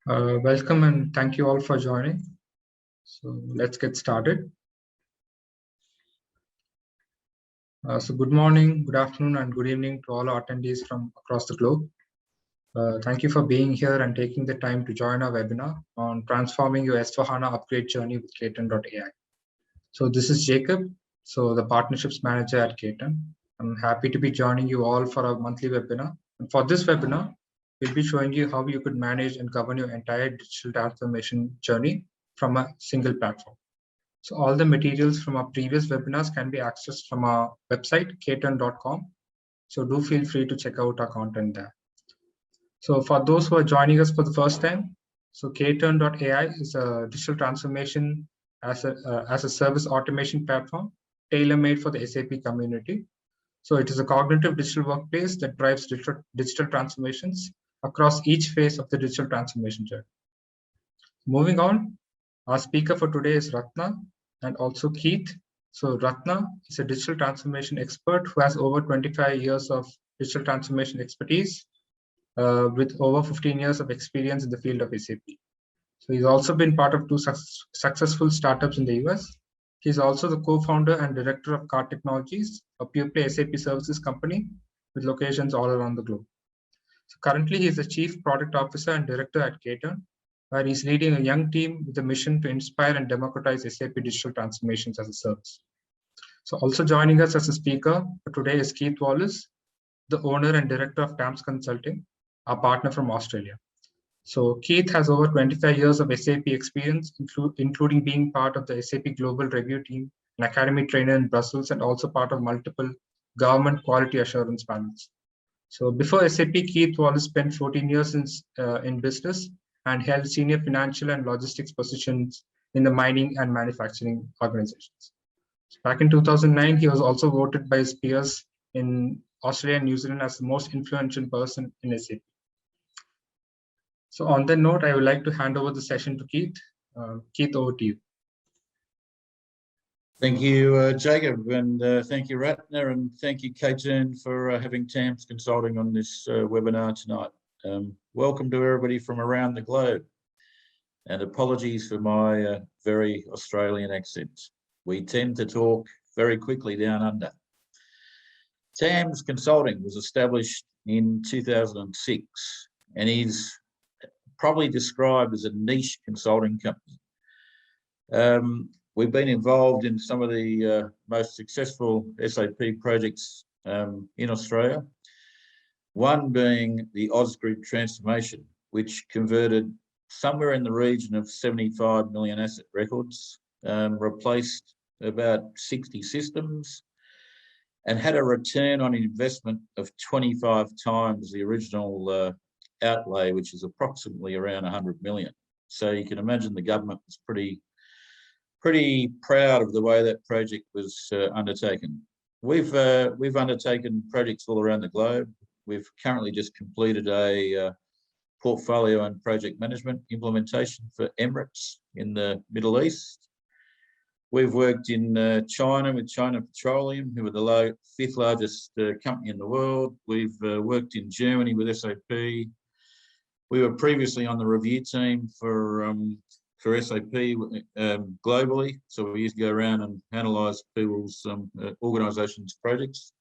Welcome and thank you all for joining. So let's get started. So good morning, good afternoon, and good evening to all our attendees from across the globe. Thank you for being here and taking the time to join our webinar on transforming your S/4HANA upgrade journey with KTern.AI. So this is Jacob, so the partnerships manager at KTern. I'm happy to be joining you all for our monthly webinar. And for this webinar, we'll be showing you how you could manage and govern your entire digital transformation journey from a single platform. So all the materials from our previous webinars can be accessed from our website, KTern.com. So do feel free to check out our content there. So for those who are joining us for the first time, so KTern.AI is a digital transformation as a service automation platform tailor-made for the SAP community. So it is a cognitive digital workplace that drives digital transformations across each phase of the digital transformation journey. Moving on, our speaker for today is Ratna and also Keith. So Ratna is a digital transformation expert who has over 25 years of digital transformation expertise with over 15 years of experience in the field of SAP. So he's also been part of two successful startups in the US. He's also the co-founder and director of Card Technologies, a pure-play SAP services company with locations all around the globe. So currently, he is the chief product officer and director at KTern, where he's leading a young team with a mission to inspire and democratize SAP digital transformations as a service. So also joining us as a speaker for today is Keith Wallace, the owner and director of TAMS Consulting, our partner from Australia. So Keith has over 25 years of SAP experience, including being part of the SAP Global Review team, an academy trainer in Brussels, and also part of multiple government quality assurance panels. So before SAP, Keith Wallace spent 14 years in business and held senior financial and logistics positions in the mining and manufacturing organizations. So back in 2009, he was also voted by his peers in Australia and New Zealand as the most influential person in SAP. So on that note, I would like to hand over the session to Keith. Keith, over to you. Thank you, Jacob, and thank you, Ratna, and thank you, KTern, for having TAMS Consulting on this webinar tonight. Welcome to everybody from around the globe, and apologies for my very Australian accent. We tend to talk very quickly down under. TAMS Consulting was established in 2006 and is probably described as a niche consulting company. We've been involved in some of the most successful SAP projects in Australia, one being the Oz Group transformation, which converted somewhere in the region of 75 million asset records, replaced about 60 systems, and had a return on investment of 25 times the original outlay, which is approximately around 100 million. So you can imagine the government was pretty proud of the way that project was undertaken. We've undertaken projects all around the globe. We've currently just completed a portfolio and project management implementation for Emirates in the Middle East. We've worked in China with China Petroleum, who are the 5th largest company in the world. We've worked in Germany with SAP. We were previously on the review team for SAP globally, so we used to go around and analyse people's organisations' projects.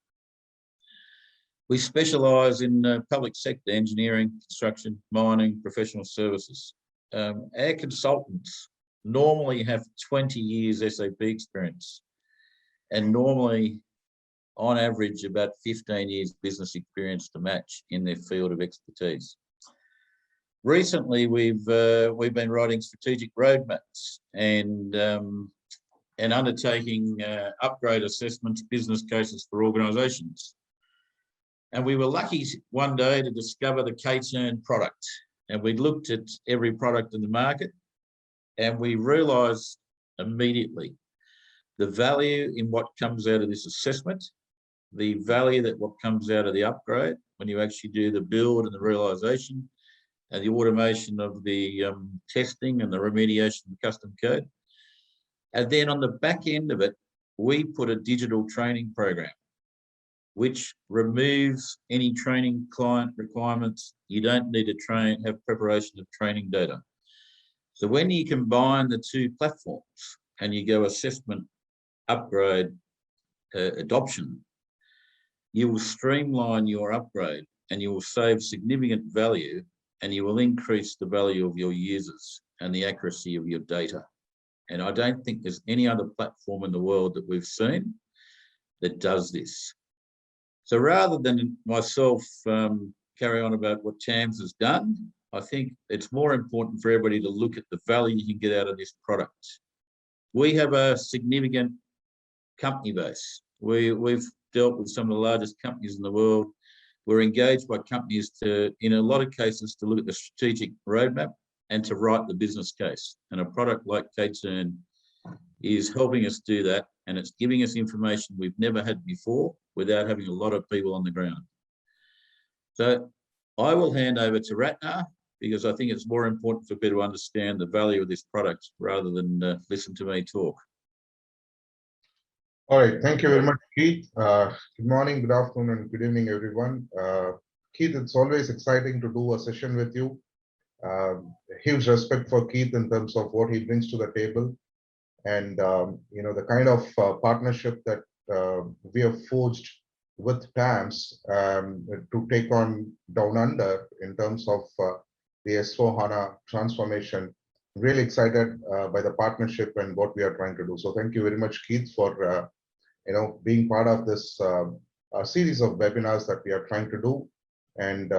We specialise in public sector engineering, construction, mining, professional services. Our consultants normally have 20 years SAP experience, and normally, on average, about 15 years business experience to match in their field of expertise. Recently, we've been writing strategic roadmaps and undertaking upgrade assessments, business cases for organisations. And we were lucky one day to discover the KTern product, and we looked at every product in the market, and we realised immediately the value in what comes out of this assessment, the value that what comes out of the upgrade when you actually do the build and the realisation, and the automation of the testing and the remediation of the custom code. And then on the back end of it, we put a digital training program. which removes any training client requirements. You don't need to have preparation of training data. So when you combine the two platforms and you go assessment, upgrade, adoption, you will streamline your upgrade and you will save significant value, and you will increase the value of your users and the accuracy of your data. And I don't think there's any other platform in the world that we've seen that does this. So rather than myself carry on about what TAMS has done, I think it's more important for everybody to look at the value you can get out of this product. We have a significant company base. We've dealt with some of the largest companies in the world. We're engaged by companies to, in a lot of cases, to look at the strategic roadmap and to write the business case. And a product like KTern is helping us do that, and it's giving us information we've never had before without having a lot of people on the ground. So I will hand over to Ratna, because I think it's more important for people to understand the value of this product rather than listen to me talk. All right, thank you very much, Keith. Good morning, good afternoon, and good evening, everyone. Keith, it's always exciting to do a session with you. Huge respect for Keith in terms of what he brings to the table, and the kind of partnership that we have forged with TAMS to take on Down Under in terms of the S/4HANA transformation. Really excited by the partnership and what we are trying to do. So thank you very much, Keith, for being part of this series of webinars that we are trying to do, and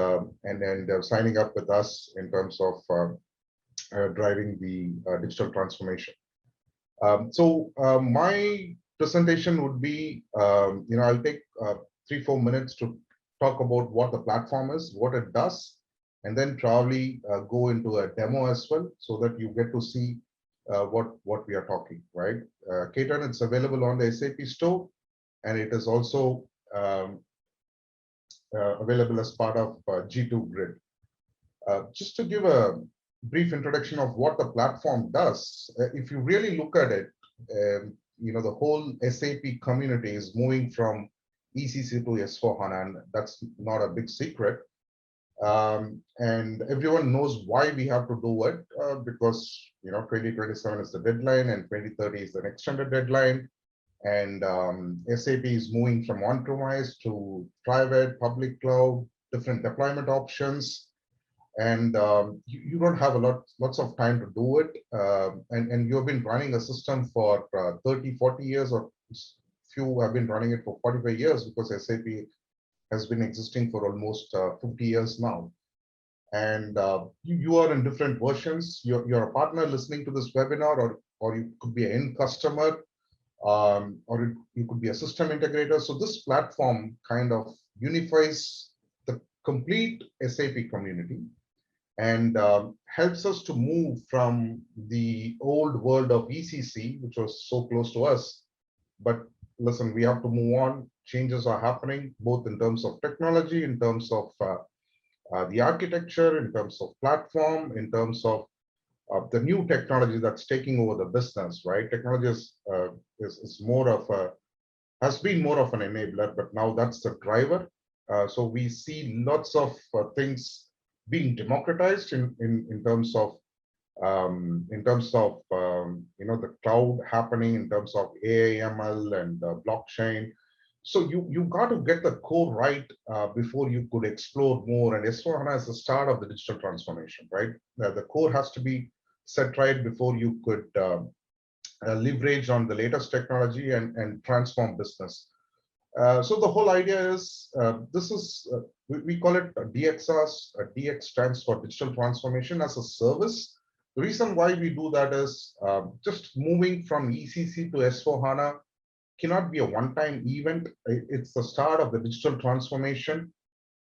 signing up with us in terms of driving the digital transformation. So my presentation would be, I'll take 3-4 minutes to talk about what the platform is, what it does, and then probably go into a demo as well, so that you get to see what we are talking, right? KTern, it's available on the SAP Store, and it is also available as part of G2 Grid. Just to give a brief introduction of what the platform does, if you really look at it, the whole SAP community is moving from ECC to S/4HANA, and that's not a big secret. And everyone knows why we have to do it, because 2027 is the deadline and 2030 is an extended deadline, and SAP is moving from on-premise to private, public cloud, different deployment options, and you don't have lots of time to do it, and you've been running a system for 30-40 years, or few have been running it for 45 years, because SAP has been existing for almost 50 years now. And you are in different versions. You're a partner listening to this webinar, or you could be an end customer, or you could be a system integrator. So this platform kind of unifies the complete SAP community and helps us to move from the old world of ECC, which was so close to us. But listen, we have to move on. Changes are happening, both in terms of technology, in terms of the architecture, in terms of platform, in terms of the new technology that's taking over the business, right? Technology is more of has been more of an enabler, but now that's the driver. So we see lots of things being democratized in terms of the cloud happening, in terms of AI, ML, and blockchain. So you got to get the core right before you could explore more. And S/4HANA is the start of the digital transformation, right? The core has to be set right before you could leverage on the latest technology and transform business. So the whole idea is, we call it DXaaS. DX stands for Digital Transformation as a Service. The reason why we do that is just moving from ECC to S/4HANA cannot be a one-time event. It's the start of the digital transformation.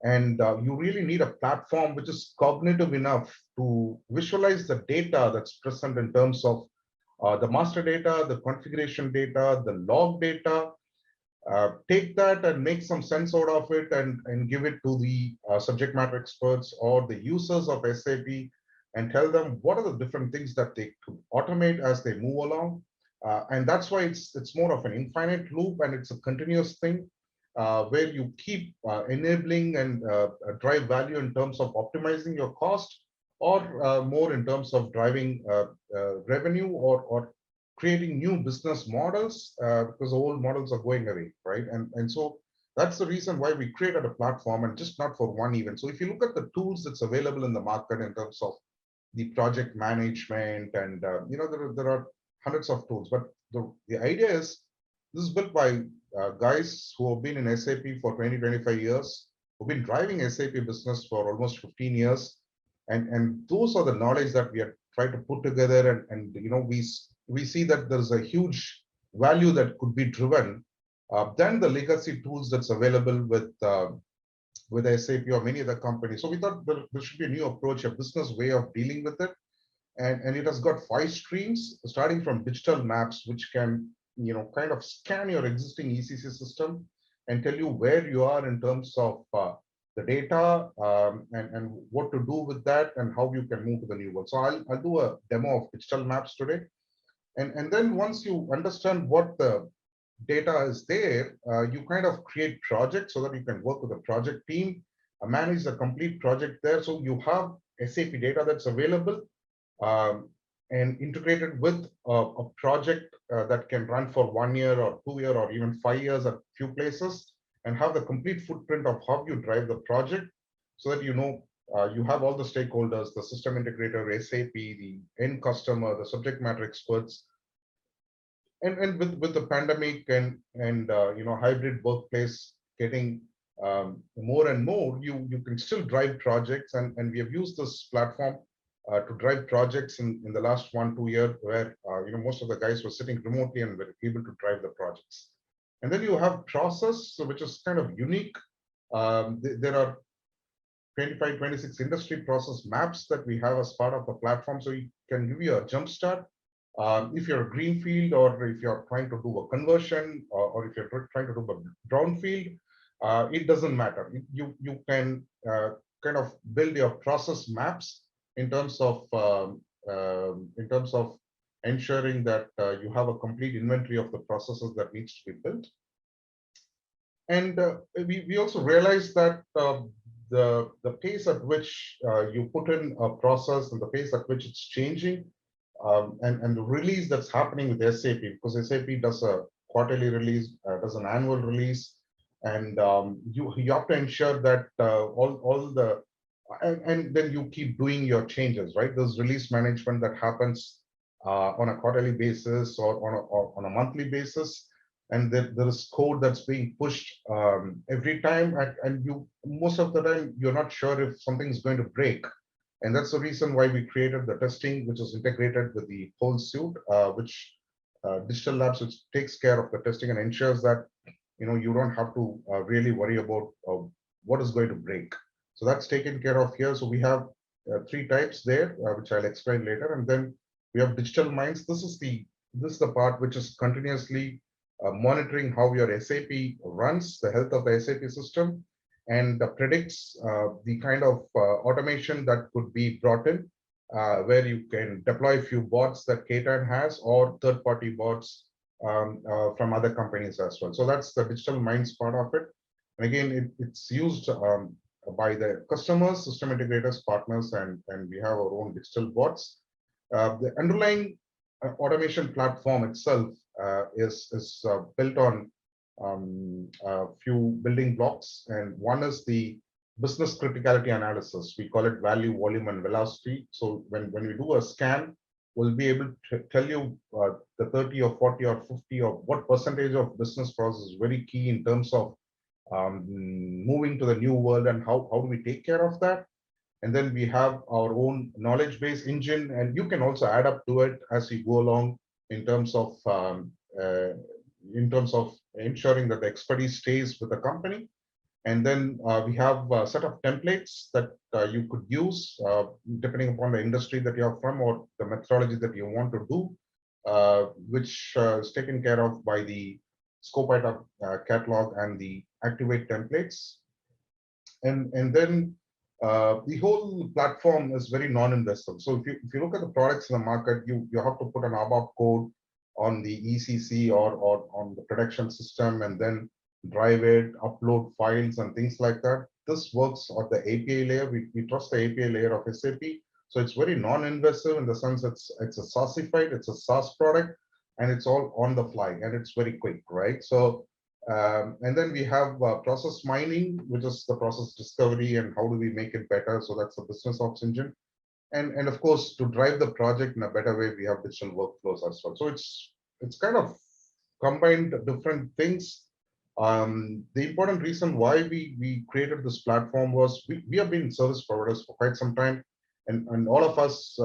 And you really need a platform which is cognitive enough to visualize the data that's present in terms of the master data, the configuration data, the log data. Take that and make some sense out of it, and give it to the subject matter experts or the users of SAP, and tell them what are the different things that they could automate as they move along. And that's why it's more of an infinite loop, and it's a continuous thing. where you keep enabling and drive value in terms of optimizing your cost, or more in terms of driving revenue, or creating new business models, because the old models are going away, right? And so that's the reason why we created a platform, and just not for one event. So if you look at the tools that's available in the market in terms of the project management, and there are hundreds of tools, but the idea is this is built by guys who have been in SAP for 20-25 years, who've been driving SAP business for almost 15 years, and those are the knowledge that we are trying to put together, and we see that there's a huge value that could be driven than the legacy tools that's available with SAP or many other companies. So we thought there should be a new approach, a business way of dealing with it. And it has got 5 streams, starting from digital maps, which can kind of scan your existing ECC system and tell you where you are in terms of the data, and what to do with that, and how you can move to the new world. So I'll do a demo of digital maps today. And then once you understand what the data is there, you kind of create projects so that you can work with a project team, manage the complete project there. So you have SAP data that's available, and integrated with a project that can run for 1 year or 2 years or even 5 years at few places, and have the complete footprint of how you drive the project, so that you have all the stakeholders, the system integrator, SAP, the end customer, the subject matter experts. And with the pandemic and hybrid workplace getting more and more, you can still drive projects, and we have used this platform to drive projects in the last 1-2 years, where most of the guys were sitting remotely and were able to drive the projects. And then you have process, which is kind of unique. There are 25-26 industry process maps that we have as part of the platform, so it can give you a jump start. If you're a greenfield, or if you're trying to do a conversion, or if you're trying to do a brownfield, it doesn't matter. You can kind of build your process maps in terms of ensuring that you have a complete inventory of the processes that needs to be built. And we also realized that the pace at which you put in a process, and the pace at which it's changing, and the release that's happening with SAP, because SAP does a quarterly release, does an annual release, and you have to ensure that all the and then you keep doing your changes, right? There's release management that happens on a quarterly basis, or on a monthly basis, and there is code that's being pushed every time, and most of the time you're not sure if something's going to break. And that's the reason why we created the testing, which is integrated with the whole suite, which Digital Labs, which takes care of the testing and ensures that you don't have to really worry about what is going to break. So that's taken care of here. So we have 3 types there, which I'll explain later. And then we have digital minds. This is the part which is continuously monitoring how your SAP runs, the health of the SAP system, and predicts the kind of automation that could be brought in, where you can deploy a few bots that KTern has, or third-party bots from other companies as well. So that's the digital minds part of it. And again, it's used by the customers, system integrators, partners, and we have our own digital bots. The underlying automation platform itself is built on a few building blocks, and one is the business criticality analysis. We call it value, volume, and velocity. So when we do a scan, we'll be able to tell you the 30 or 40 or 50 or what percentage of business process is very key in terms of moving to the new world, and how do we take care of that. And then we have our own knowledge base engine, and you can also add up to it as you go along in terms of ensuring that the expertise stays with the company. And then we have a set of templates that you could use depending upon the industry that you're from, or the methodology that you want to do, which is taken care of by the scope item catalog and the activate templates. And then the whole platform is very non-invasive. So if you look at the products in the market, you have to put an ABAP code on the ECC or on the production system, and then drive it, upload files and things like that. This works on the API layer. We trust the API layer of SAP. So it's very non-invasive in the sense it's a SaaSified, it's a SaaS product, and it's all on the fly and it's very quick, right? So and then we have process mining, which is the process discovery and how do we make it better. So that's the business ops engine. And of course, to drive the project in a better way, we have digital workflows as well. So it's kind of combined different things. The important reason why we created this platform was we have been service providers for quite some time, and all of us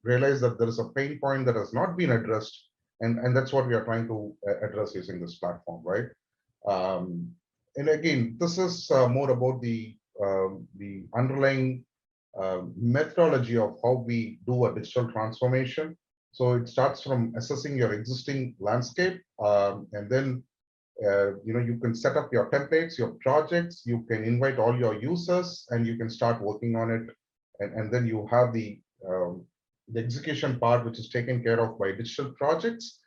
realize that there is a pain point that has not been addressed, and that's what we are trying to address using this platform, right? And again, this is more about the underlying methodology of how we do a digital transformation. So it starts from assessing your existing landscape, and then you can set up your templates, your projects, you can invite all your users, and you can start working on it. And then you have the execution part, which is taken care of by digital projects.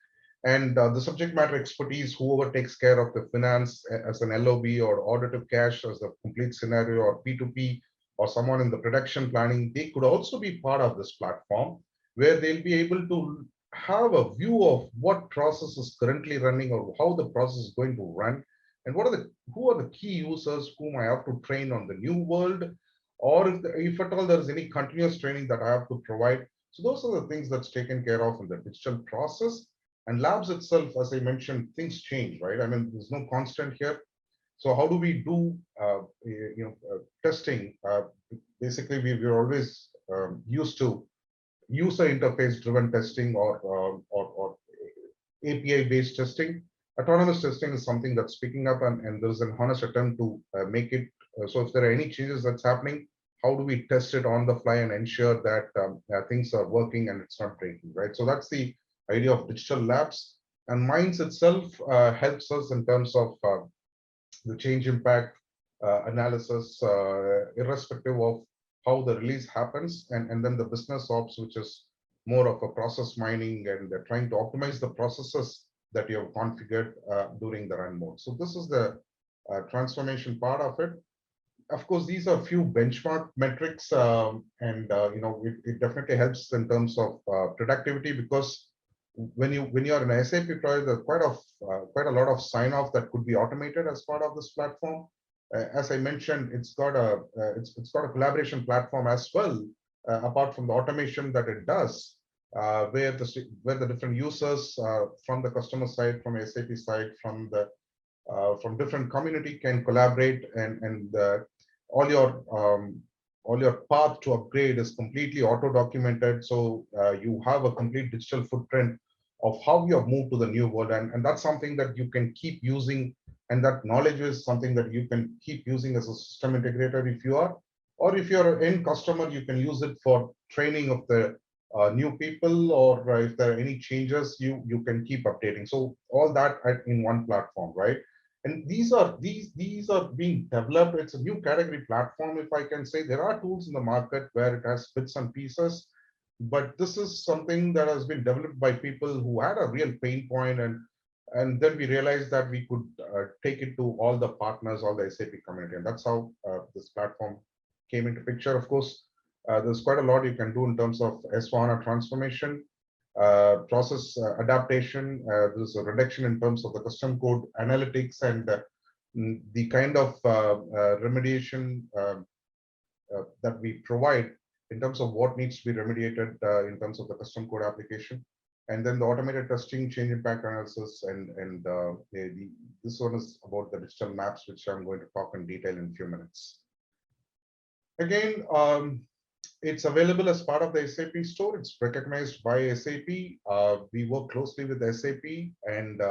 And the subject matter expertise, whoever takes care of the finance as an LOB or order to cash as a complete scenario, or P2P, or someone in the production planning, they could also be part of this platform where they'll be able to have a view of what process is currently running or how the process is going to run, and who are the key users whom I have to train on the new world, or if at all there is any continuous training that I have to provide. So those are the things that's taken care of in the digital process. And labs itself, as I mentioned, things change, right? I mean, there's no constant here. So how do we do testing? Basically, we're always used to user interface driven testing or API based testing. Autonomous testing is something that's picking up, and there's an honest attempt to make it so if there are any changes that's happening, how do we test it on the fly and ensure that things are working and it's not breaking, right? So that's the idea of digital labs. And Minds itself helps us in terms of the change impact analysis, irrespective of how the release happens, and then the business ops, which is more of a process mining, and they're trying to optimize the processes that you have configured during the run mode. So this is the transformation part of it. Of course, these are few benchmark metrics, and it definitely helps in terms of productivity, because when you're an SAP project, there's quite a lot of sign off that could be automated as part of this platform. As I mentioned, it's got a collaboration platform as well, apart from the automation that it does, where the different users from the customer side, from SAP side, from different community can collaborate, and all your path to upgrade is completely auto documented. So you have a complete digital footprint of how you have moved to the new world, and that's something that you can keep using, and that knowledge is something that you can keep using as a system integrator if you are, or if you're an end customer, you can use it for training of the new people, or if there are any changes, you can keep updating. So all that in one platform, right? And these are being developed. It's a new category platform, if I can say. There are tools in the market where it has bits and pieces, but this is something that has been developed by people who had a real pain point, and then we realized that we could take it to all the partners, all the SAP community, and that's how this platform came into picture. Of course, there's quite a lot you can do in terms of S/4HANA transformation, process adaptation. There's a reduction in terms of the custom code analytics, and the kind of remediation that we provide in terms of what needs to be remediated in terms of the custom code application, and then the automated testing, change impact analysis, and this one is about the digital maps, which I'm going to talk in detail in a few minutes. Again, it's available as part of the SAP Store. It's recognized by SAP. We work closely with SAP, and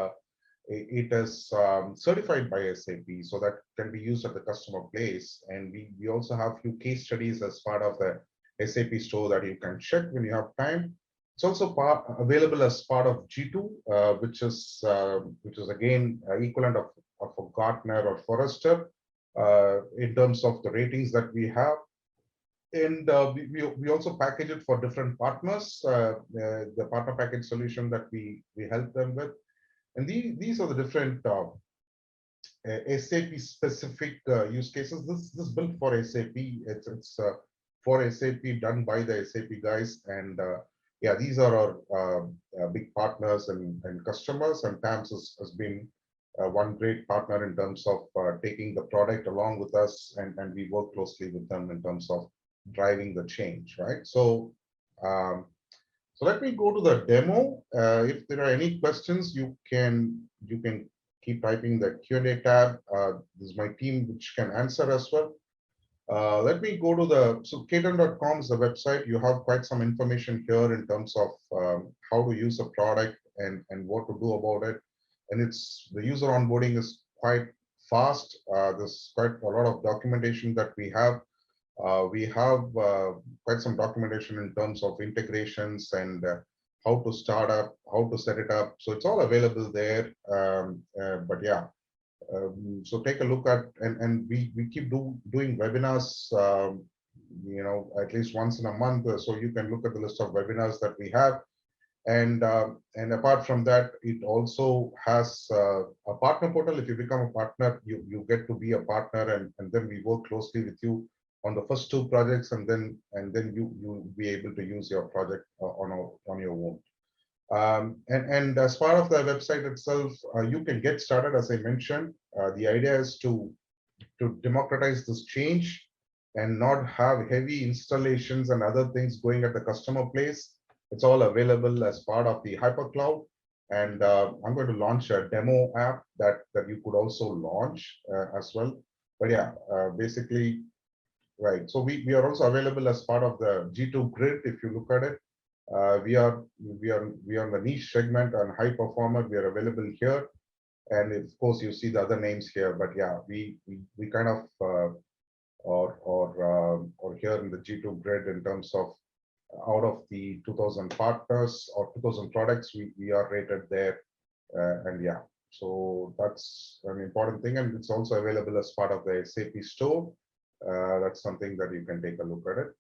it is certified by SAP, so that can be used at the customer place. And we also have a few case studies as part of the SAP Store that you can check when you have time. It's also available as part of G2, which is again equivalent of a Gartner or Forrester in terms of the ratings that we have. And we also package it for different partners, the partner package solution that we help them with. And these are the different SAP specific use cases. This is built for SAP. It's for SAP, done by the SAP guys. And yeah, these are our big partners and customers. And TAMS has been one great partner in terms of taking the product along with us, and we work closely with them in terms of driving the change, right? So so let me go to the demo. If there are any questions, you can keep typing the Q&A tab. This is my team which can answer as well. Let me go to so KTern.com is the website. You have quite some information here in terms of how to use the product and what to do about it. And the user onboarding is quite fast. There's quite a lot of documentation that we have. We have quite some documentation in terms of integrations and how to start up, how to set it up. So it's all available there. But yeah, so take a look at, and we keep doing webinars, at least once in a month. So you can look at the list of webinars that we have. And apart from that, it also has a partner portal. If you become a partner, you get to be a partner, and then we work closely with you on the first 2 projects, and then you'll be able to use your project on your own. And as part of the website itself, you can get started. As I mentioned, the idea is to democratize this change and not have heavy installations and other things going at the customer place. It's all available as part of the hypercloud. And I'm going to launch a demo app that you could also launch as well. But yeah, basically, right. So we are also available as part of the G2 grid. If you look at it, we are in the niche segment and high performer. We are available here, and of course you see the other names here. But yeah, we kind of or here in the G2 grid in terms of out of the 2,000 partners or 2,000 products, we are rated there, and yeah. So that's an important thing, and it's also available as part of the SAP Store. That's something that you can take a look at it.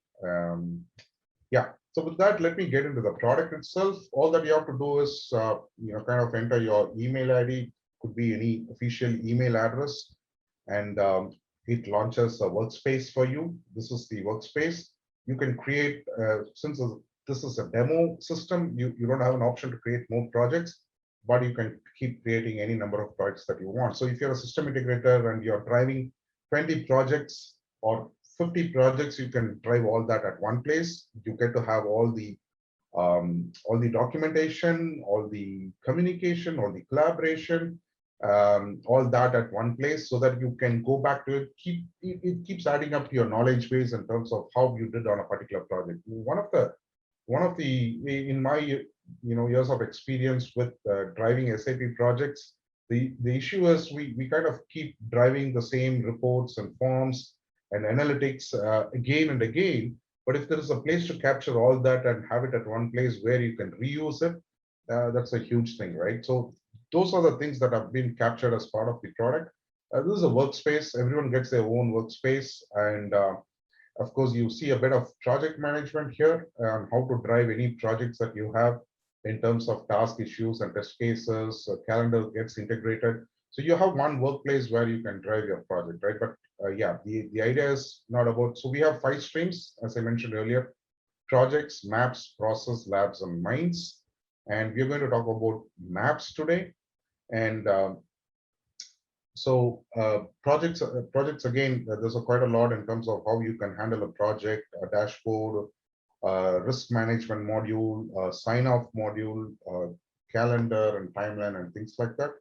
Yeah. So with that, let me get into the product itself. All that you have to do is, kind of enter your email ID. Could be any official email address, and it launches a workspace for you. This is the workspace. You can create, since this is a demo system, you don't have an option to create more projects, but you can keep creating any number of projects that you want. So if you're a system integrator and you're driving 20 projects or 50 projects, you can drive all that at one place. You get to have all the documentation, all the communication, all the collaboration, all that at one place, so that you can go back to it. It keeps adding up to your knowledge base in terms of how you did on a particular project. One of the in my years of experience with driving SAP projects, the issue is we kind of keep driving the same reports and forms and analytics again and again. But if there is a place to capture all that and have it at one place where you can reuse it, that's a huge thing, right? So those are the things that have been captured as part of the product. This is a workspace. Everyone gets their own workspace. And of course, you see a bit of project management here on how to drive any projects that you have in terms of task issues and test cases. Calendar gets integrated. So you have one workplace where you can drive your project, right? But yeah, the idea is not about, so we have 5 streams, as I mentioned earlier: projects, maps, process, labs, and minds. And we're going to talk about maps today. And projects, again, there's quite a lot in terms of how you can handle a project, a dashboard, risk management module, sign-off module, calendar and timeline and things like that.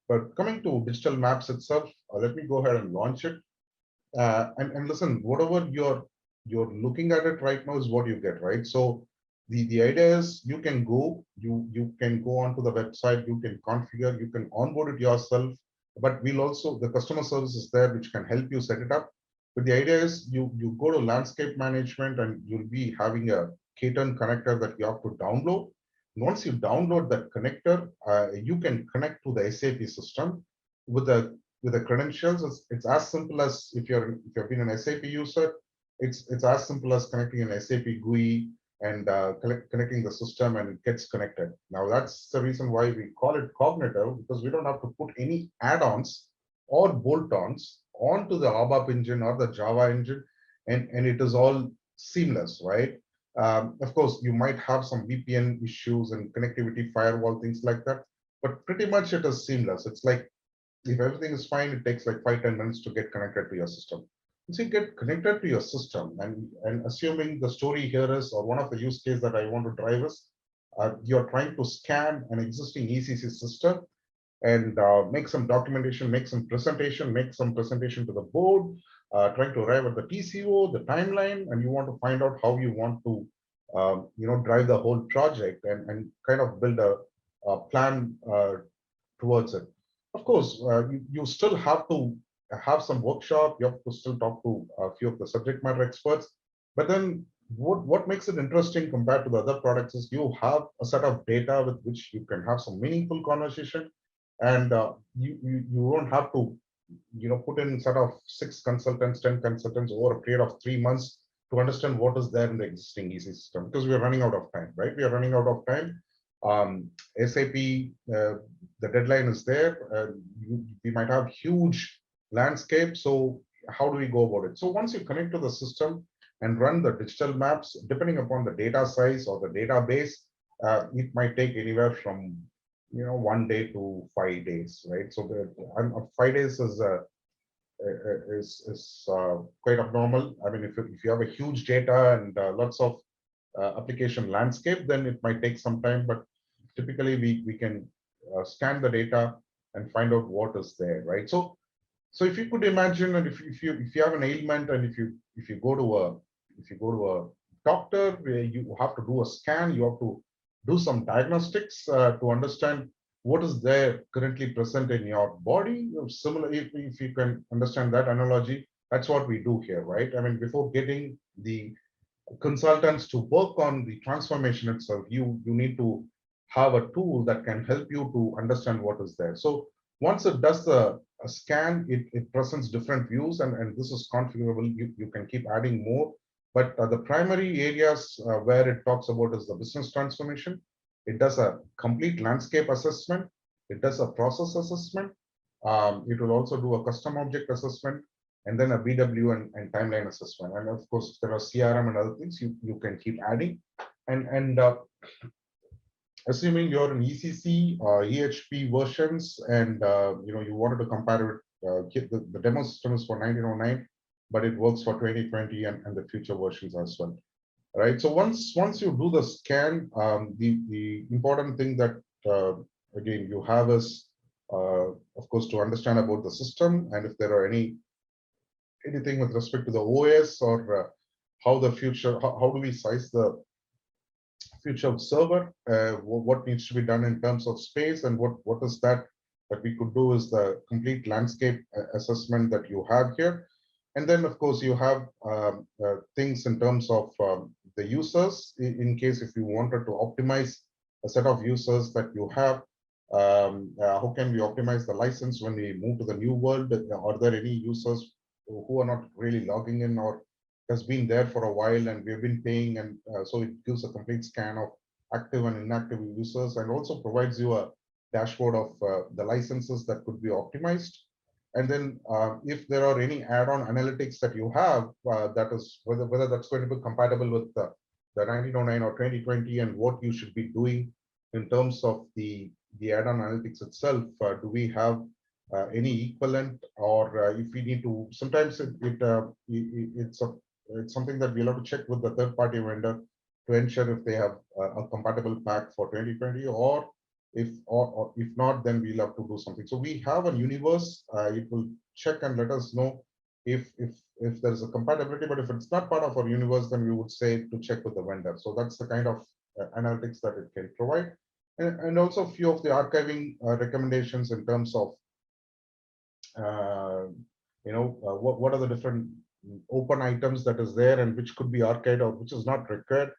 But coming to digital maps itself, let me go ahead and launch it. And listen, whatever you're looking at it right now is what you get, right? So the idea is you can go onto the website, you can configure, you can onboard it yourself, but we'll also, the customer service is there which can help you set it up. But the idea is you go to landscape management, and you'll be having a KTern connector that you have to download. Once you download that connector, you can connect to the SAP system with the credentials. It's as simple as, if you've been an SAP user, it's as simple as connecting an SAP GUI and connecting the system, and it gets connected. Now that's the reason why we call it cognitive, because we don't have to put any add-ons or bolt-ons onto the ABAP engine or the Java engine, and it is all seamless, right? Of course, you might have some VPN issues and connectivity, firewall, things like that, but pretty much it is seamless. It's like if everything is fine, it takes like 5-10 minutes to get connected to your system. Once you get connected to your system, and assuming the story here is, or one of the use case that I want to drive is, you're trying to scan an existing ECC system and make some documentation, make some presentation to the board, trying to arrive at the TCO, the timeline, and you want to find out how you want to, drive the whole project and kind of build a plan towards it. Of course, you still have to have some workshop. You have to still talk to a few of the subject matter experts. But then what makes it interesting compared to the other products is you have a set of data with which you can have some meaningful conversation, and you don't have to put in sort of 6 consultants, 10 consultants over a period of 3 months to understand what is there in the existing EC system, because we are running out of time, right? We are running out of time. SAP, the deadline is there. We might have huge landscape. So how do we go about it? So once you connect to the system and run the digital maps, depending upon the data size or the database, it might take anywhere from 1 day to 5 days, right? So 5 days is quite abnormal. I mean, if you have a huge data and lots of application landscape, then it might take some time, but typically we can scan the data and find out what is there, right? So if you could imagine, and if you have an ailment, and if you go to a doctor, where you have to do a scan, you have to do some diagnostics to understand what is there currently present in your body. Similar, if you can understand that analogy, that's what we do here, right? I mean, before getting the consultants to work on the transformation itself, you need to have a tool that can help you to understand what is there. So once it does a scan, it presents different views, and this is configurable. You can keep adding more, but the primary areas where it talks about is the business transformation. It does a complete landscape assessment. It does a process assessment. It will also do a custom object assessment, and then a BW and timeline assessment. And of course, if there are CRM and other things, you can keep adding. And assuming you're in ECC or EHP versions, and you wanted to compare it, the demo system is for 1909, but it works for 2020 and the future versions as well. Right. So once you do the scan, the important thing that again you have is, of course, to understand about the system, and if there are anything with respect to the OS, or how the future, how do we size the future server, what needs to be done in terms of space, and what is that we could do is the complete landscape assessment that you have here. And then, of course, you have things in terms of the users, in case if you wanted to optimize a set of users that you have. How can we optimize the license when we move to the new world? Are there any users who are not really logging in, or has been there for a while and we've been paying? And so it gives a complete scan of active and inactive users, and also provides you a dashboard of the licenses that could be optimized. And then if there are any add-on analytics that you have, that is whether that's going to be compatible with the 1909 or 2020, and what you should be doing in terms of the add-on analytics itself. Do we have any equivalent, or if we need to? Sometimes it's something that we'll have to check with the third-party vendor to ensure if they have a compatible pack for 2020, or if not, then we'll have to do something. So we have a universe. It will check and let us know if there is a compatibility. But if it's not part of our universe, then we would say to check with the vendor. So that's the kind of analytics that it can provide, and also a few of the archiving recommendations in terms of what are the different open items that is there, and which could be archived or which is not required.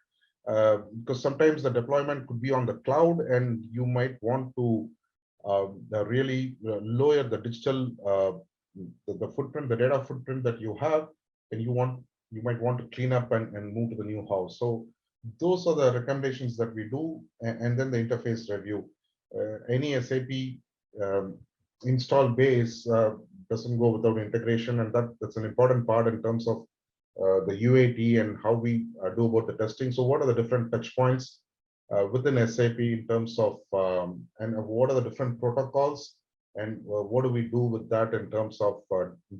Because sometimes the deployment could be on the cloud, and you might want to really lower the digital the footprint, the data footprint that you have, and you might want to clean up and move to the new house. So those are the recommendations that we do, and then the interface review. Any SAP install base, doesn't go without integration, and that's an important part in terms of the UAT and how we do about the testing. So what are the different touch points within SAP in terms of, and what are the different protocols, and what do we do with that in terms of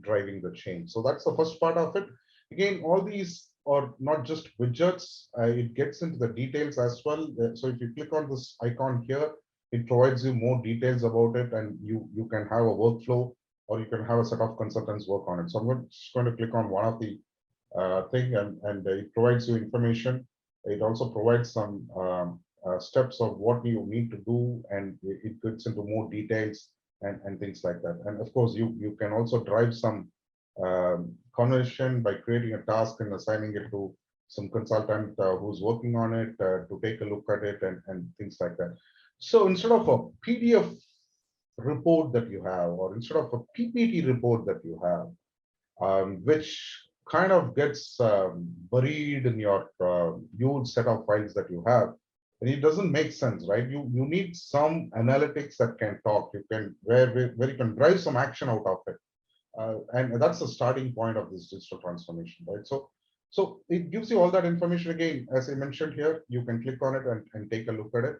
driving the change? So that's the first part of it. Again, all these are not just widgets, it gets into the details as well. So if you click on this icon here, it provides you more details about it, and you can have a workflow, or you can have a set of consultants work on it. So I'm just going to click on one of the thing, and it provides you information. It also provides some steps of what you need to do, and it gets into more details and things like that. And of course, you can also drive some conversion by creating a task and assigning it to some consultant who's working on it to take a look at it, and things like that. So instead of a PDF report that you have, or instead of a PPT report that you have, which kind of gets buried in your huge set of files that you have, and it doesn't make sense, right? You need some analytics that can talk. You can where you can drive some action out of it, and that's the starting point of this digital transformation, right? So it gives you all that information. Again, as I mentioned here, you can click on it and take a look at it.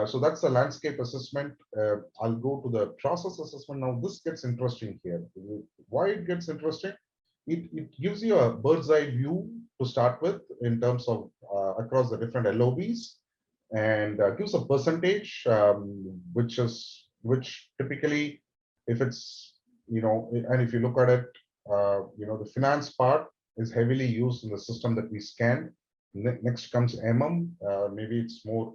So that's the landscape assessment. I'll go to the process assessment now. This gets interesting here. Why it gets interesting? It gives you a bird's eye view to start with in terms of across the different LOBs, and gives a percentage, which typically, if it's, and if you look at it, the finance part is heavily used in the system that we scan. Next comes maybe it's more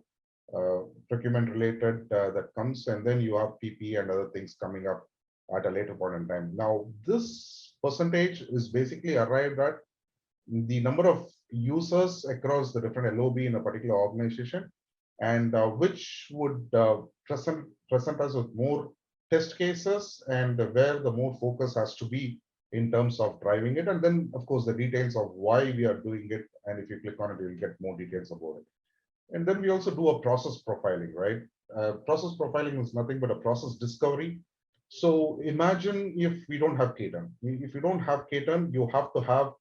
procurement related that comes, and then you have PP and other things coming up at a later point in time. Now, this percentage is basically arrived at the number of users across the different LOB in a particular organization, and which would present us with more test cases, and where the more focus has to be in terms of driving it. And then, of course, the details of why we are doing it. And if you click on it, you'll get more details about it. And then we also do a process profiling, right? Process profiling is nothing but a process discovery. So imagine if we don't have KTern. If you don't have KTern, you have to have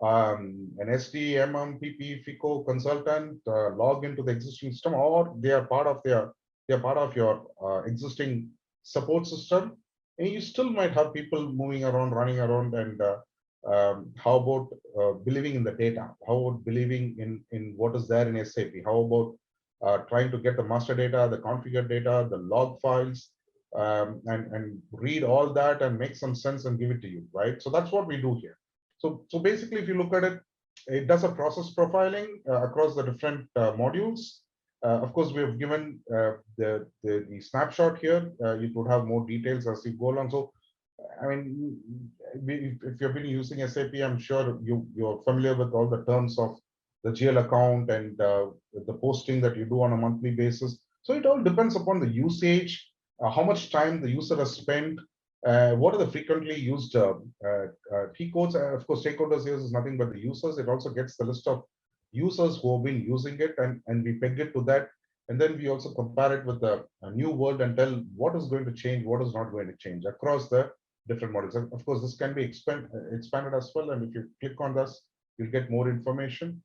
an SD, PP, FICO consultant log into the existing system, or they are part of your existing support system. And you still might have people moving around, running around, and how about believing in the data? How about believing in what is there in SAP? How about trying to get the master data, the configured data, the log files, and read all that and make some sense and give it to you, right? So that's what we do here. So basically, if you look at it, it does a process profiling across the different modules. Of course, we have given the snapshot here. You could have more details as you go along. So, I mean, if you've been using SAP, I'm sure you're familiar with all the terms of the GL account and the posting that you do on a monthly basis. So it all depends upon the usage, how much time the user has spent, what are the frequently used T codes. Of course, stakeholders here is nothing but the users. It also gets the list of users who have been using it, and we peg it to that. And then we also compare it with the new world and tell what is going to change, what is not going to change across the different models. And of course, this can be expanded as well. And if you click on this, you'll get more information.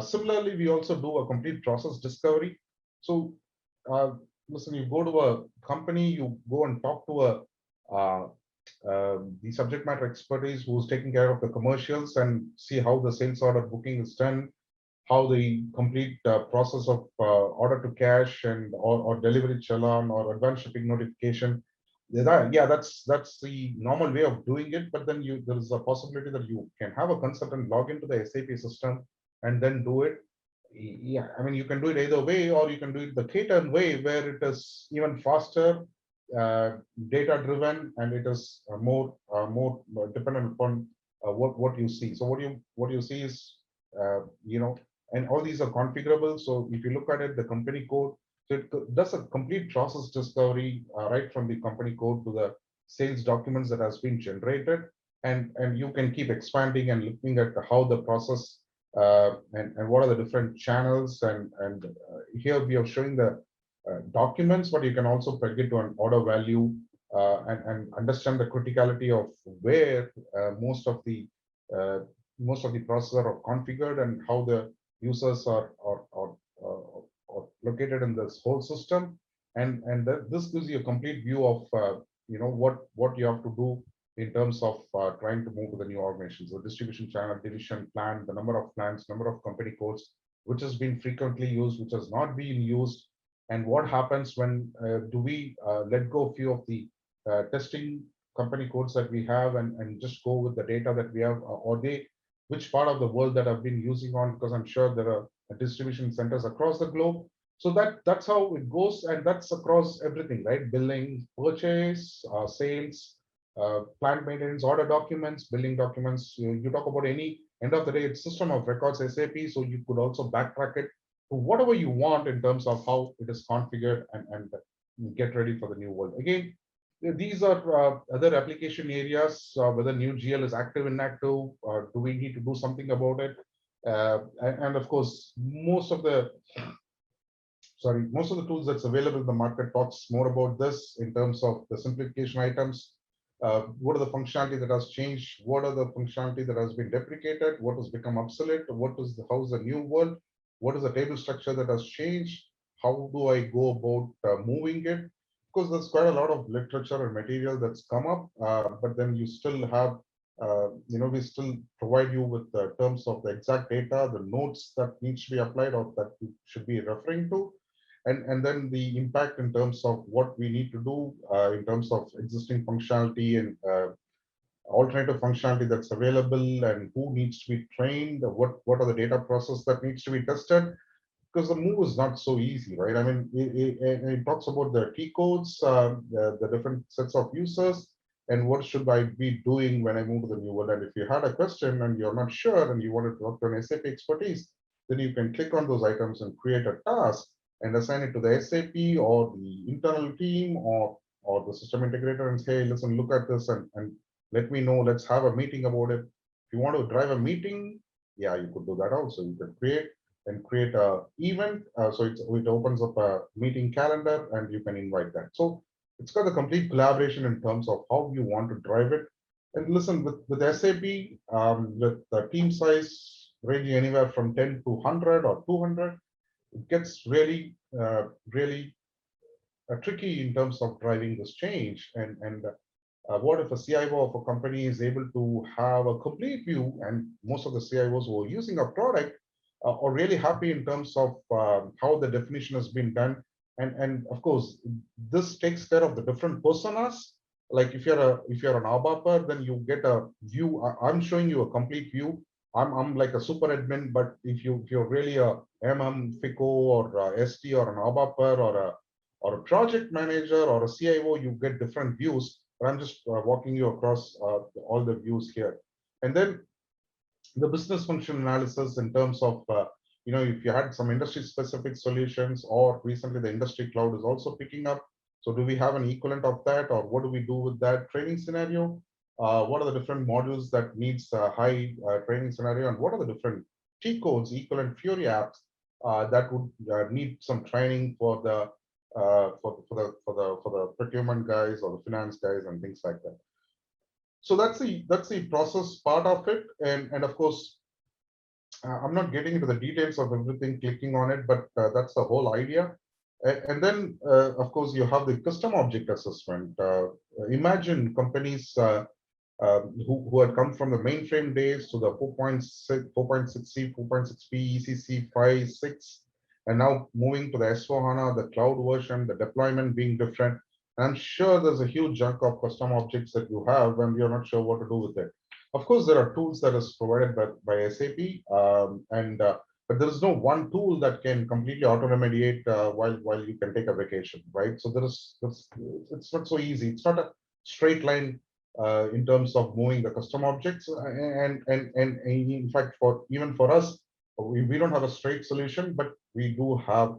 Similarly, we also do a complete process discovery. So listen, you go to a company, you go and talk to the subject matter expertise who's taking care of the commercials, and see how the sales order booking is done, how the complete process of order to cash and or delivery challan or advanced shipping notification. Yeah, that's the normal way of doing it. But then there is a possibility that you can have a consultant log into the SAP system and then do it. Yeah, I mean, you can do it either way, or you can do it the KTern way, where it is even faster, data driven, and it is more dependent upon what you see. So what you see is and all these are configurable. So if you look at it, the company code, so it does a complete process discovery right from the company code to the sales documents that has been generated, and you can keep expanding and looking at how the process and what are the different channels, and here we are showing the documents, but you can also peg it to an order value and understand the criticality of where most of the processes are configured and how the users are located in this whole system, and this gives you a complete view of what you have to do in terms of trying to move to the new organizations, the distribution channel, division plan, the number of plans, number of company codes, which has been frequently used, which has not been used, and what happens when do we let go a few of the testing company codes that we have and just go with the data that we have, or which part of the world that I've been using on, because I'm sure there are distribution centers across the globe. So that's how it goes, and that's across everything, right? Billing, purchase, sales, plant maintenance, order documents, billing documents. You talk about any end of the day, it's system of records SAP, so you could also backtrack it to whatever you want in terms of how it is configured and get ready for the new world. Again, these are other application areas, whether new GL is active, inactive, or do we need to do something about it? And of course, most of the tools that's available in the market talks more about this in terms of the simplification items. What are the functionality that has changed? What are the functionality that has been deprecated? What has become obsolete? How's the new world? What is the table structure that has changed? How do I go about moving it? Because there's quite a lot of literature and material that's come up, but then you still have, we still provide you with the terms of the exact data, the notes that needs to be applied or that you should be referring to. And then the impact in terms of what we need to do in terms of existing functionality and alternative functionality that's available, and who needs to be trained, what are the data process that needs to be tested, because the move is not so easy, right? I mean, it talks about the T codes, the different sets of users, and what should I be doing when I move to the new world. And if you had a question and you're not sure and you wanted to talk to an SAP expertise, then you can click on those items and create a task and assign it to the SAP or the internal team or the system integrator and say, hey, listen, look at this and let me know, let's have a meeting about it. If you want to drive a meeting, yeah, you could do that also. You can create a event. So it opens up a meeting calendar and you can invite that. So it's got a complete collaboration in terms of how you want to drive it. And listen, with SAP, with the team size ranging anywhere from 10 to 100 or 200, it gets really, really tricky in terms of driving this change. And what if a CIO of a company is able to have a complete view, and most of the CIOs who are using a product are really happy in terms of how the definition has been done. And of course, this takes care of the different personas. Like if you're an ABAPer, then you get a view. I'm showing you a complete view. I'm like a super admin, but if you're really a FICO or a ST or an ABAPer or a project manager or a CIO, you get different views. But I'm just walking you across all the views here. And then the business function analysis in terms of, if you had some industry specific solutions, or recently the industry cloud is also picking up. So do we have an equivalent of that, or what do we do with that training scenario? What are the different modules that needs a high training scenario, and what are the different T codes, equivalent Fury apps that would need some training for the procurement guys or the finance guys and things like that. So that's the process part of it, and of course, I'm not getting into the details of everything, clicking on it, but that's the whole idea. And then, of course, you have the custom object assessment. Imagine companies who had come from the mainframe days to the 4.6, 4.6C, 4.6P, ECC 5, 6, and now moving to the S4HANA, the cloud version, the deployment being different. I'm sure there's a huge chunk of custom objects that you have and you're not sure what to do with it. Of course, there are tools that is provided by SAP, but there is no one tool that can completely auto-remediate while you can take a vacation, right? So it's not so easy. It's not a straight line in terms of moving the custom objects. And in fact, even for us, we don't have a straight solution, but we do have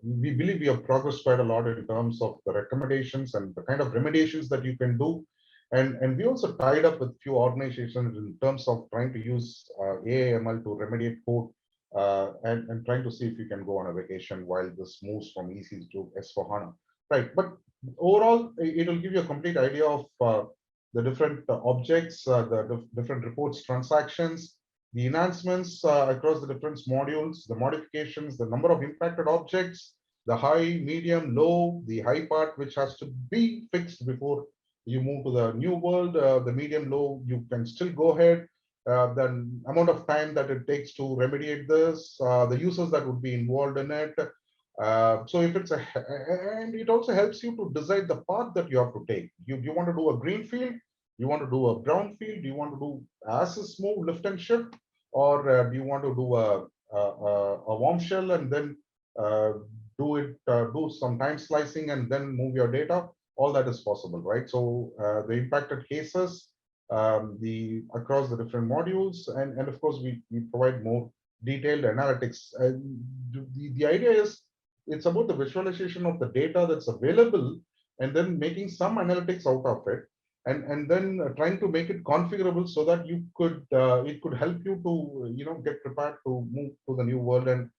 we believe we have progressed quite a lot in terms of the recommendations and the kind of remediations that you can do. And we also tied up with few organizations in terms of trying to use AAML to remediate code and trying to see if you can go on a vacation while this moves from EC to S4HANA. right? But overall, it will give you a complete idea of the different objects, the different reports, transactions, the enhancements across the different modules, the modifications, the number of impacted objects, the high, medium, low, the high part which has to be fixed before you move to the new world, the medium, low, you can still go ahead. The amount of time that it takes to remediate this, the users that would be involved in it. So if it's and it also helps you to decide the path that you have to take. You want to do a green field, you want to do a brown field, you want to do as a smooth lift and shift, or do you want to do a warm shell and then do some time slicing and then move your data. All that is possible, right? So the impacted cases, the across the different modules, and of course we provide more detailed analytics. The idea is it's about the visualization of the data that's available and then making some analytics out of it, and then trying to make it configurable so that you could it could help you to get prepared to move to the new world and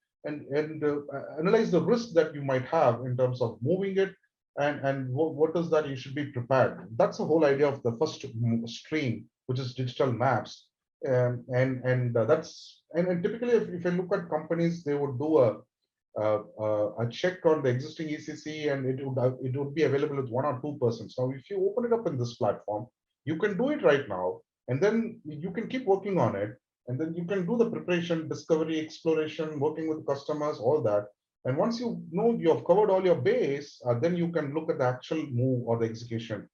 analyze the risk that you might have in terms of moving it, and what is that you should be prepared. That's the whole idea of the first stream, which is digital maps. And typically if you look at companies, they would do a check on the existing ECC, and it would be available with 1 or 2 persons. Now, if you open it up in this platform, you can do it right now, and then you can keep working on it, and then you can do the preparation, discovery, exploration, working with customers, all that. And once you know you have covered all your base, then you can look at the actual move or the execution,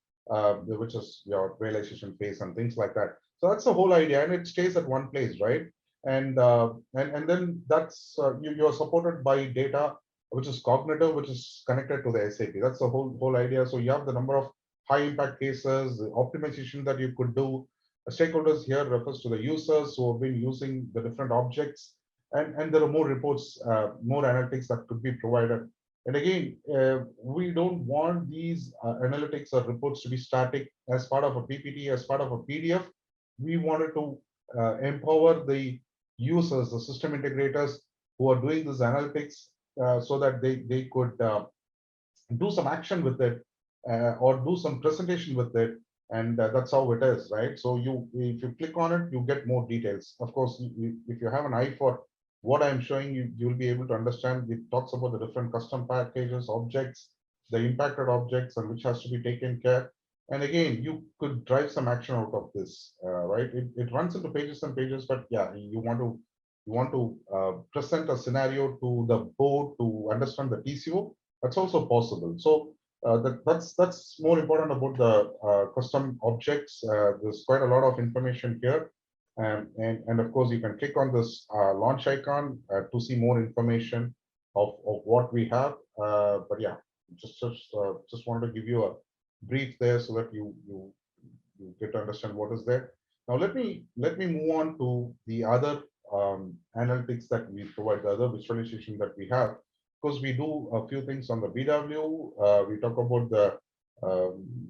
which is your realization phase and things like that. So that's the whole idea, and it stays at one place, right? And then that's you're supported by data which is cognitive, which is connected to the SAP. That's the whole idea. So you have the number of high impact cases, the optimization that you could do. Stakeholders here refers to the users who have been using the different objects, and there are more reports, more analytics that could be provided. And again, we don't want these analytics or reports to be static as part of a PPT, as part of a PDF. We wanted to empower the users, the system integrators who are doing this analytics, so that they could do some action with it, or do some presentation with it, and that's how it is, right? So if you click on it, you get more details. Of course, if you have an eye for what I'm showing you, you'll be able to understand. It talks about the different custom packages, objects, the impacted objects, and which has to be taken care. And again, you could drive some action out of this, right? It runs into pages and pages, but yeah, you want to present a scenario to the board to understand the TCO. That's also possible. So that's more important about the custom objects. There's quite a lot of information here. And of course, you can click on this launch icon to see more information of what we have. But yeah, just wanted to give you a brief there so that you get to understand what is there. Now let me move on to the other analytics that we provide, the other visualization that we have, because we do a few things on the BW. We talk about the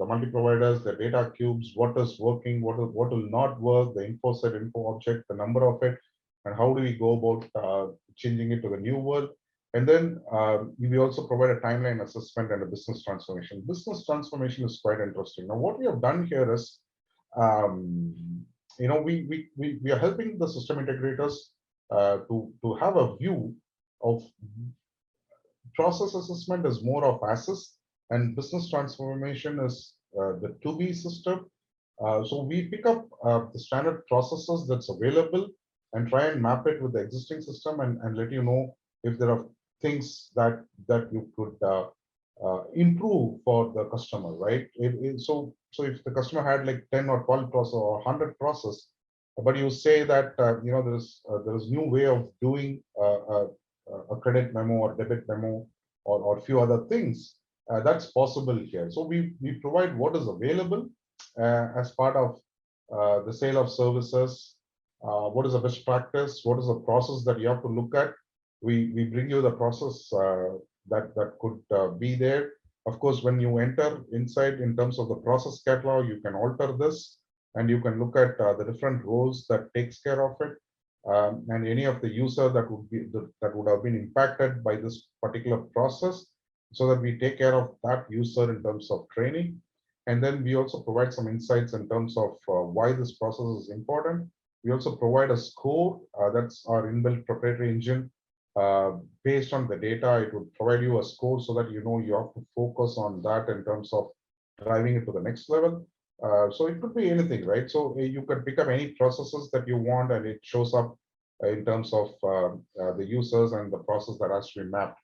multi-providers, the data cubes, what is working, what will not work, the info set, info object, the number of it, and how do we go about changing it to the new world. And then we also provide a timeline assessment and a business transformation. Business transformation is quite interesting. Now, what we have done here is, we are helping the system integrators to have a view of process assessment is more of assess, and business transformation is the to-be system. So we pick up the standard processes that's available and try and map it with the existing system, and let you know if there are things that you could improve for the customer, right? So if the customer had like 10 or 12 process or 100 process, but you say that there is new way of doing a credit memo or debit memo or a few other things, that's possible here. So we provide what is available as part of the sale of services. What is the best practice? What is the process that you have to look at? We bring you the process that could be there. Of course, when you enter inside in terms of the process catalog, you can alter this, and you can look at the different roles that takes care of it, and any of the user that would have been impacted by this particular process. so that we take care of that user in terms of training. And then we also provide some insights in terms of why this process is important. We also provide a score, that's our inbuilt proprietary engine. Based on the data, it would provide you a score so that you know you have to focus on that in terms of driving it to the next level. So it could be anything, right? So you can pick up any processes that you want, and it shows up in terms of the users and the process that has to be mapped.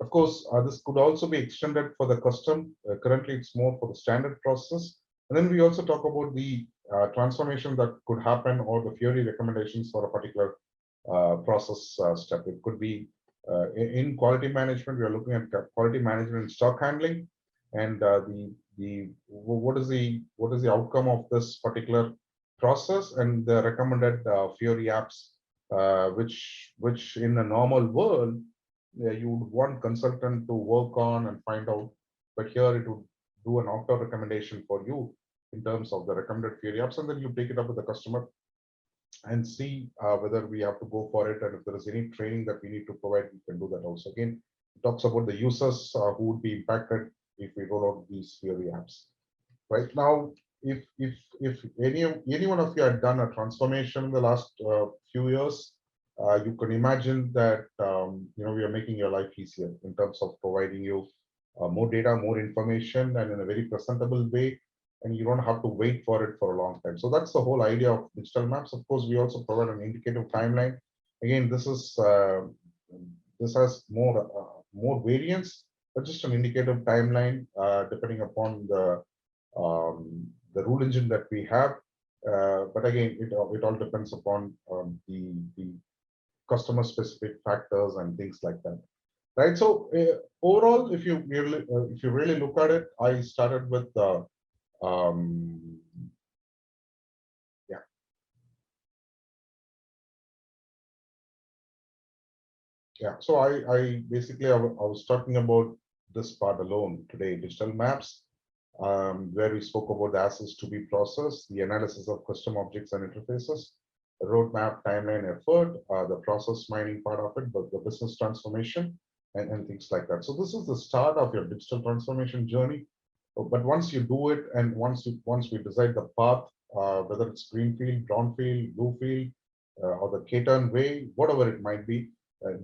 Of course, this could also be extended for the custom. Currently, it's more for the standard process. And then we also talk about the transformation that could happen, or the Fiori recommendations for a particular process step. It could be in quality management. We are looking at quality management and stock handling, and what is the outcome of this particular process, and the recommended Fiori apps, which in a normal world you would want consultant to work on and find out, but here it would do an auto recommendation for you in terms of the recommended Fiori apps, and then you take it up with the customer and see whether we have to go for it, and if there is any training that we need to provide, we can do that also. Again, it talks about the users who would be impacted if we roll out these Fiori apps. Right now, if any one of you had done a transformation in the last few years, you can imagine that we are making your life easier in terms of providing you more data, more information, and in a very presentable way, and you don't have to wait for it for a long time. So that's the whole idea of digital maps. Of course, we also provide an indicative timeline. Again, this has more variance, but just an indicative timeline depending upon the rule engine that we have. But again, it all depends upon the customer specific factors and things like that. Right. So overall, if you really look at it, I started with so I basically I was talking about this part alone today, digital maps, where we spoke about the assets to be processed, the analysis of custom objects and interfaces, the roadmap, timeline, effort, the process mining part of it, but the business transformation and things like that. So this is the start of your digital transformation journey. But once you do it, and once we decide the path, whether it's greenfield, brownfield, bluefield, or the KTern way, whatever it might be,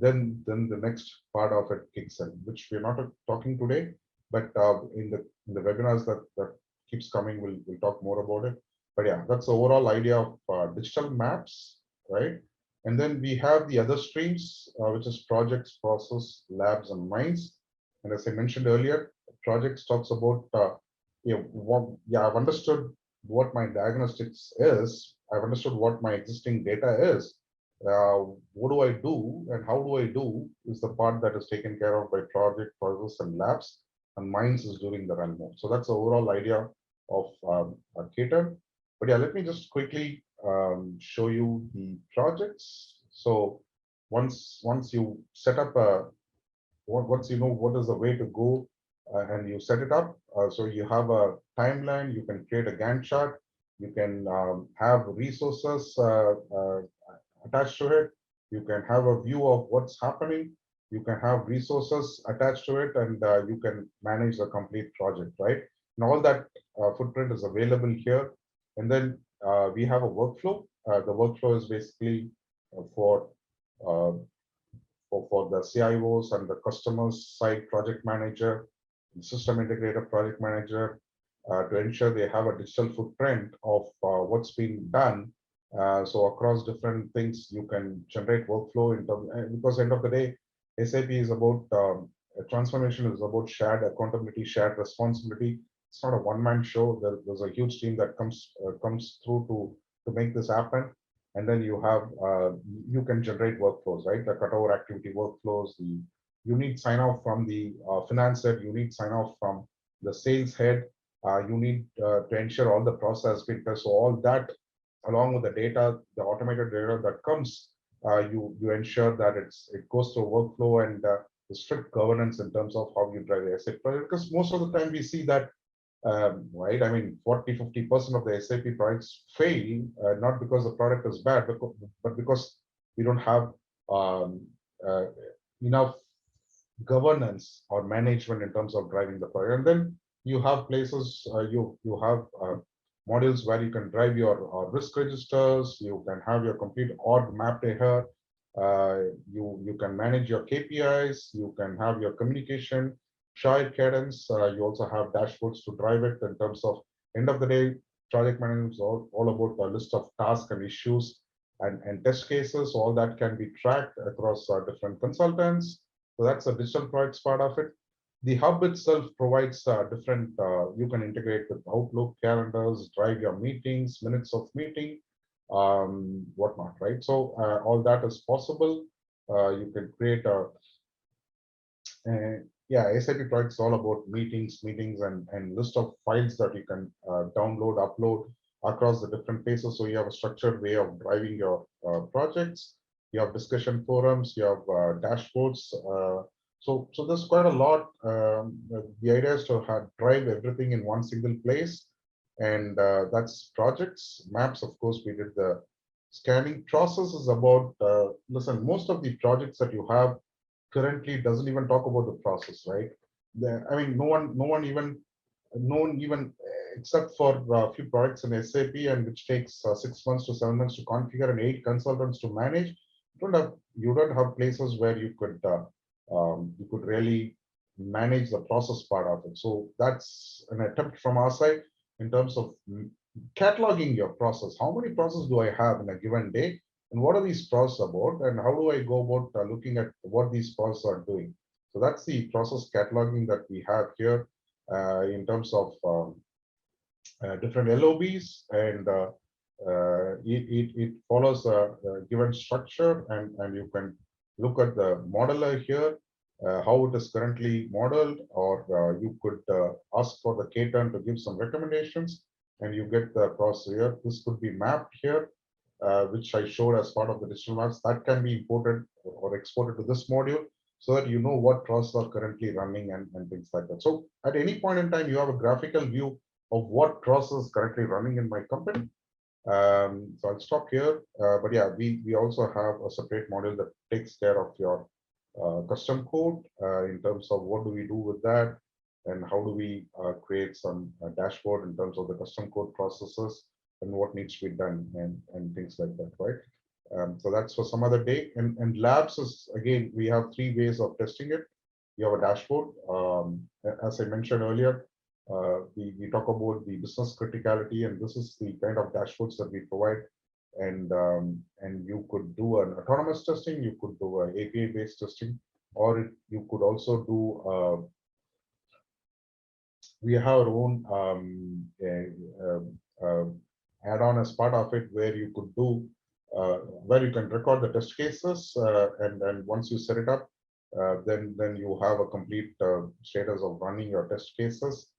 then the next part of it kicks in, which we're not talking today, but in the webinars that keeps coming, we'll talk more about it. But yeah, that's the overall idea of digital maps, right? And then we have the other streams, which is projects, process, labs, and mines. And as I mentioned earlier, projects talks about I've understood what my diagnostics is. I've understood what my existing data is. What do I do and how do I do is the part that is taken care of by project, process, and labs, and mines is during the run mode. So that's the overall idea of KTern. But yeah, let me just quickly show you the projects. So once you set up once you know what is the way to go and you set it up, so you have a timeline, you can create a Gantt chart, you can have resources attached to it, you can have a view of what's happening, you can have resources attached to it, and you can manage the complete project, right? And all that footprint is available here. And then we have a workflow. The workflow is basically for the CIOs and the customers side project manager, system integrator project manager, to ensure they have a digital footprint of what's being done. So across different things, you can generate workflow in terms, because end of the day, SAP is about transformation is about shared accountability, shared responsibility. It's not a one-man show. There's a huge team that comes through to make this happen. And then you have you can generate workflows, right? The cutover activity workflows. You need sign off from the finance head. You need sign off from the sales head. You need to ensure all the process because so all that, along with the data, the automated data that comes, you ensure that it goes through workflow and the strict governance in terms of how you drive the SAP project. Because most of the time we see that, right? I mean, 40–50% of the SAP projects fail, not because the product is bad, but because we don't have enough governance or management in terms of driving the project. And then you have places, you have modules where you can drive your risk registers, you can have your complete org mapped here, you can manage your KPIs, you can have your communication, shared cadence, you also have dashboards to drive it in terms of end of the day, project management is all about a list of tasks and issues and test cases. All that can be tracked across different consultants. So that's a digital projects part of it. The hub itself provides different, you can integrate with Outlook, calendars, drive your meetings, minutes of meeting, whatnot, right? So all that is possible. You can create yeah, SAP projects is all about meetings, and list of files that you can download, upload across the different phases. So you have a structured way of driving your projects. You have discussion forums, you have dashboards. So there's quite a lot. The idea is to drive everything in one single place, and that's projects. Maps, of course, we did the scanning. Process is about, listen, most of the projects that you have currently doesn't even talk about the process, right? I mean, no one even except for a few products in SAP, and which takes 6 months to 7 months to configure and 8 consultants to manage. You don't have places where you could really manage the process part of it. So that's an attempt from our side in terms of cataloging your process. How many processes do I have in a given day? And what are these processes about? And how do I go about looking at what these processes are doing? So that's the process cataloging that we have here in terms of different LOBs, and it follows a given structure, and you can look at the modeler here, how it is currently modeled, or you could ask for the KTern to give some recommendations, and you get the process here. This could be mapped here, which I showed as part of the digital maps. That can be imported or exported to this module, so that you know what processes are currently running and things like that. So at any point in time, you have a graphical view of what process is currently running in my company. So I'll stop here. But yeah, we also have a separate module that takes care of your custom code in terms of what do we do with that, and how do we create some dashboard in terms of the custom code processes and what needs to be done, and things like that, right? So that's for some other day. And labs is, again, we have 3 ways of testing it. You have a dashboard. As I mentioned earlier, we talk about the business criticality, and this is the kind of dashboards that we provide. And you could do an autonomous testing, you could do an API-based testing, or you could also do. We have our own add-on as part of it, where you could do where you can record the test cases, and then once you set it up, then you have a complete status of running your test cases.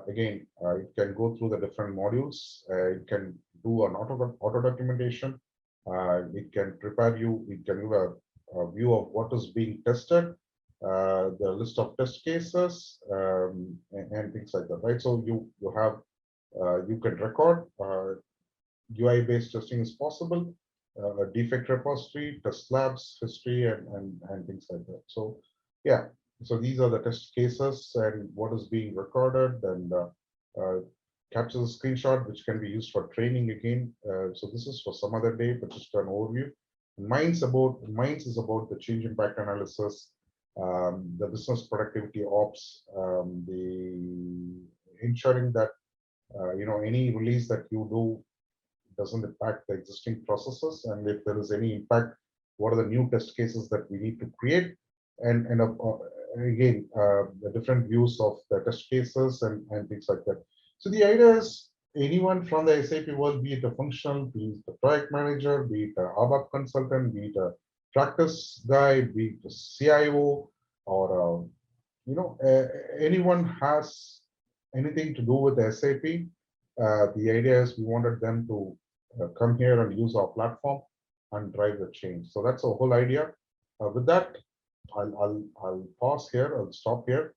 Again, it can go through the different modules. It can do an auto documentation. It can prepare you. It can give a view of what is being tested, the list of test cases, and things like that, right? So you have you can record. UI-based testing is possible. A defect repository, test labs, history, and things like that. So yeah, so these are the test cases and what is being recorded, and captures a screenshot which can be used for training again. So this is for some other day, but just an overview. Minds is about the change impact analysis, the business productivity ops, the ensuring that any release that you do doesn't impact the existing processes, and if there is any impact, what are the new test cases that we need to create, and again the different views of the test cases and things like that. So the idea is anyone from the SAP world, be it a functional, be it a project manager, be it a ABAP consultant, be it a practice guy, be it a CIO, or anyone has anything to do with SAP. The idea is we wanted them to come here and use our platform and drive the change. So that's the whole idea. With that, I'll pause here. I'll stop here.